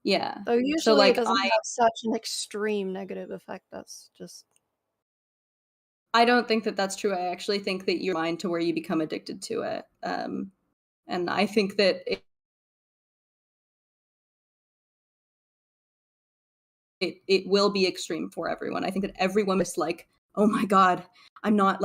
Yeah. So usually like, it doesn't have such an extreme negative effect. That's just. I don't think that that's true. I actually think that you're mind to where you become addicted to it. And I think that it will be extreme for everyone. I think that every woman is like, oh my God, I'm not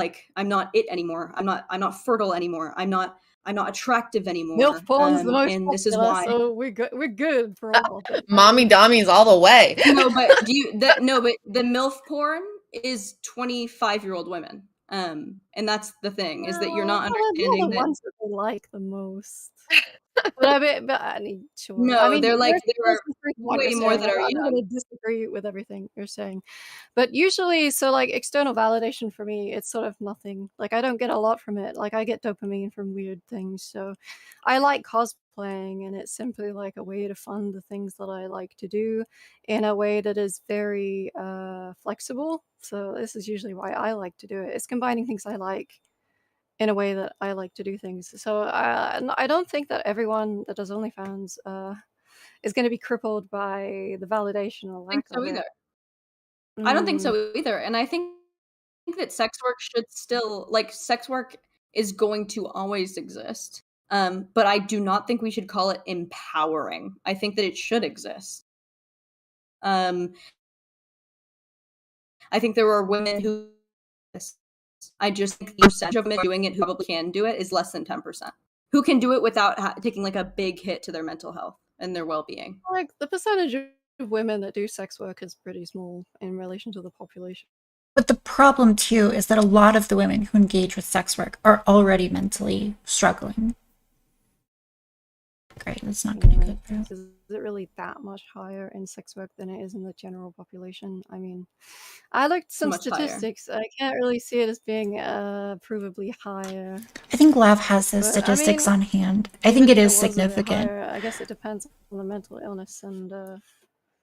it anymore. I'm not fertile anymore. I'm not attractive anymore. MILF porn's the most And this is popular, why. so we're good for a while. But Mommy dommies all the way. No, but but the MILF porn is 25-year-old women. And that's the thing, is that you're not understanding they're the that. ones that they like the most. But I mean, sure. No, I mean, there are what way you're more saying. that are I'm not young. gonna disagree with everything you're saying. But usually, so like external validation for me, it's sort of nothing. Like I don't get a lot from it. Like I get dopamine from weird things. So I like cosplaying, and it's simply like a way to fund the things that I like to do in a way that is very flexible. So this is usually why I like to do it. It's combining things I like in a way that I like to do things. So I don't think that everyone that does OnlyFans is going to be crippled by the validation or lack of it. I don't think so either. And I think that sex work should still, like, sex work is going to always exist. But I do not think we should call it empowering. I think that it should exist. I think there are women who, I just think the percentage of women doing it who probably can do it is less than 10%. Who can do it without taking like a big hit to their mental health and their well-being. Like the percentage of women that do sex work is pretty small in relation to the population. But the problem too is that a lot of the women who engage with sex work are already mentally struggling. Great, that's not going to go through. Is it really that much higher in sex work than it is in the general population? I mean, I looked some statistics. I can't really see it as being provably higher. I think Lav has those statistics on hand. I think it is significant. I guess it depends on the mental illness and.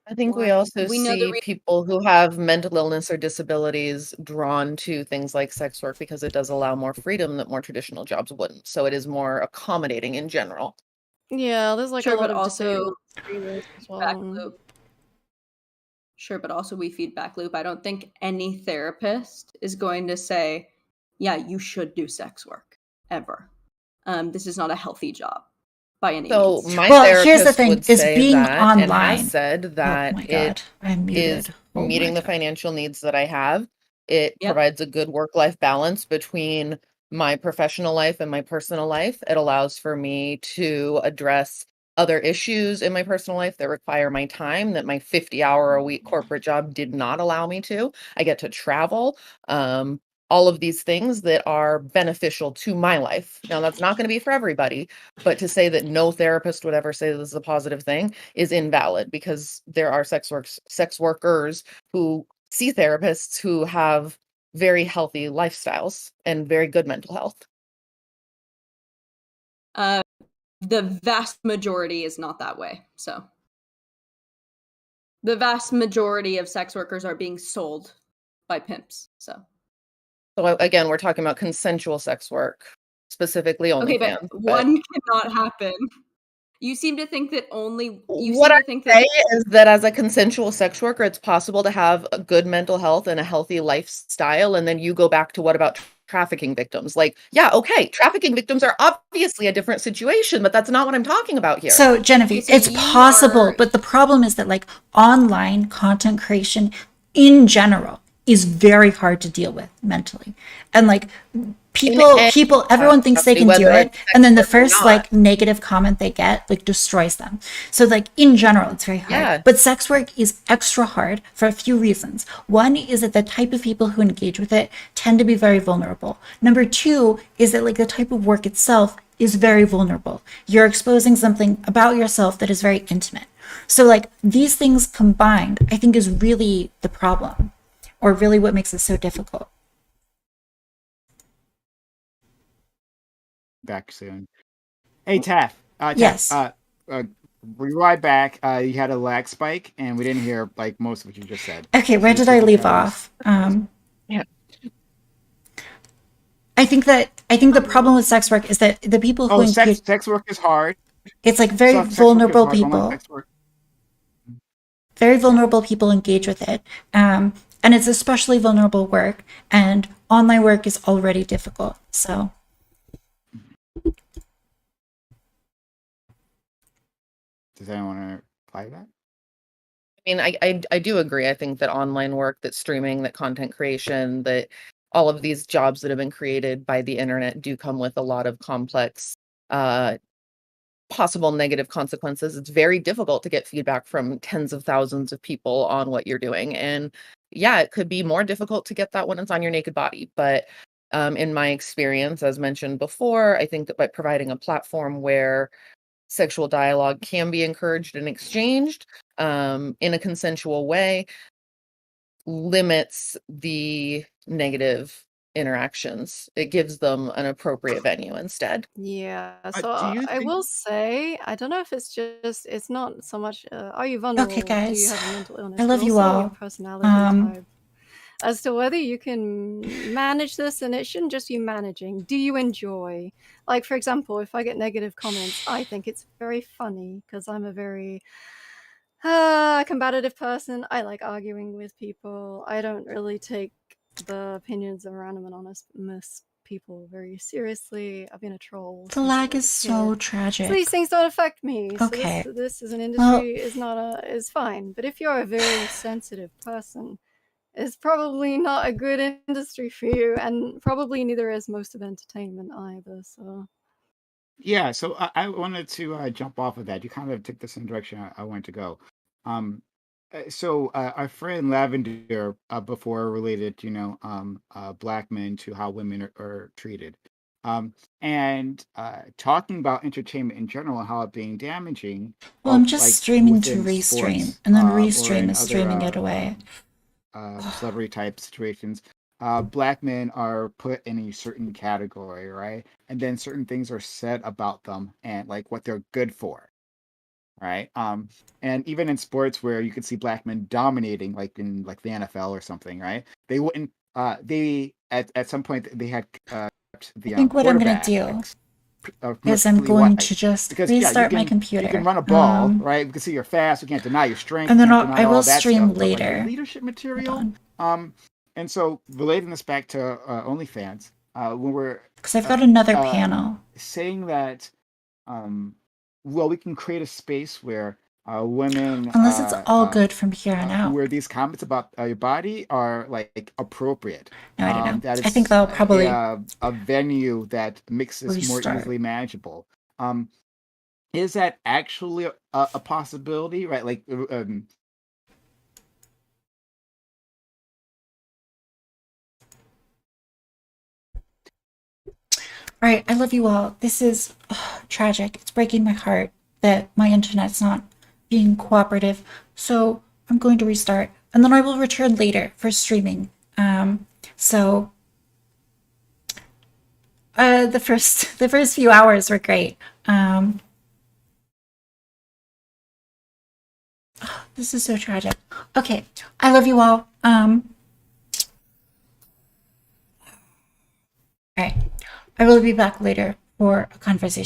I think we also see people who have mental illness or disabilities drawn to things like sex work because it does allow more freedom that more traditional jobs wouldn't. So it is more accommodating in general. Yeah, there's like sure, a lot but of also as well. Sure, but also we feedback loop. I don't think any therapist is going to say, yeah, you should do sex work ever. This is not a healthy job by any means. My therapist here's the thing, would is say being that online. And has said that it is Oh meeting the financial needs that I have. It provides a good work-life balance between my professional life and my personal life. It allows for me to address other issues in my personal life that require my time that my 50-hour-a-week corporate job did not allow me to. I get to travel. All of these things that are beneficial to my life. Now, that's not going to be for everybody, but to say that no therapist would ever say this is a positive thing is invalid, because there are sex workers who see therapists who have very healthy lifestyles and very good mental health. The vast majority is not that way. So the vast majority of sex workers are being sold by pimps. So again, we're talking about consensual sex work, specifically OnlyFans. Okay, but one cannot happen. You seem to think that what I say is that as a consensual sex worker, it's possible to have a good mental health and a healthy lifestyle, and then you go back to what about trafficking victims? Like, yeah, okay, trafficking victims are obviously a different situation, but that's not what I'm talking about here. So Genevieve, it's possible, but the problem is that like online content creation in general is very hard to deal with mentally, and like people everyone thinks they can do it, and then the first like negative comment they get like destroys them. So like in general it's very hard, but sex work is extra hard for a few reasons. One is that the type of people who engage with it tend to be very vulnerable. Number two is that like the type of work itself is very vulnerable. You're exposing something about yourself that is very intimate. So like these things combined, I think, is really the problem, or really what makes it so difficult. Back soon. Hey, Taff. Yes. Rewind back. You had a lag spike, and we didn't hear like most of what you just said. Okay, where did I leave off? Yeah. I think the problem with sex work is that the people who sex work is hard. It's like very vulnerable people. Very vulnerable people engage with it. And it's especially vulnerable work, and online work is already difficult. So. Does anyone want to apply that? I mean, I do agree. I think that online work, that streaming, that content creation, that all of these jobs that have been created by the internet do come with a lot of complex, possible negative consequences. It's very difficult to get feedback from tens of thousands of people on what you're doing. And yeah, it could be more difficult to get that when it's on your naked body. But in my experience, as mentioned before, I think that by providing a platform where sexual dialogue can be encouraged and exchanged in a consensual way limits the negative interactions. It gives them an appropriate venue instead. Yeah, Do so you I think? will say, I don't know if it's just, it's not so much, are you Okay, vulnerable? Do you guys. have a mental I illness? love But you also your all. personality type. As to whether you can manage this, and it shouldn't just be managing. Do you enjoy? Like, for example, if I get negative comments, I think it's very funny because I'm a very combative person. I like arguing with people. I don't really take the opinions of random anonymous people very seriously. I've been a troll The since I lag was is a so kid. tragic. So these things don't affect me. So Okay. this as an Well, industry is not is fine. But if you're a very sensitive person, it's probably not a good industry for you, and probably neither is most of entertainment either. So Yeah, so I wanted to jump off of that. You kind of took this in the direction I wanted to go. Um, our friend Lavender before related, black men to how women are treated, and talking about entertainment in general, how it being damaging, well, I'm just like streaming to within restream, sports, and then or restream in is other streaming it away. celebrity type situations, black men are put in a certain category, right? And then certain things are said about them and like what they're good for, right? And even in sports where you could see black men dominating, like in like the NFL or something, right? They wouldn't. They at some point they had I the think what I'm gonna do quarterbacks is I'm mercifully going to white, just because yeah, restart my you can computer. run a ball, right? We can see you're fast. We can't deny your strength. And We then can't I deny will all that stream stuff. But like the later. leadership Hold material, on. and so relating this back to OnlyFans, when we're Because I've uh, got another uh, panel. saying that, well, we can create a space where women Unless it's all good from here on out. where these comments about your body are like appropriate. No, I don't know. That I think it's that'll probably a venue that makes this more restart. easily manageable. Is that actually a possibility, right? Like, All right, I love you all. This is tragic. It's breaking my heart that my internet's not being cooperative. So I'm going to restart, and then I will return later for streaming. So the first few hours were great. This is so tragic. Okay, I love you all. All right, I will be back later for a conversation.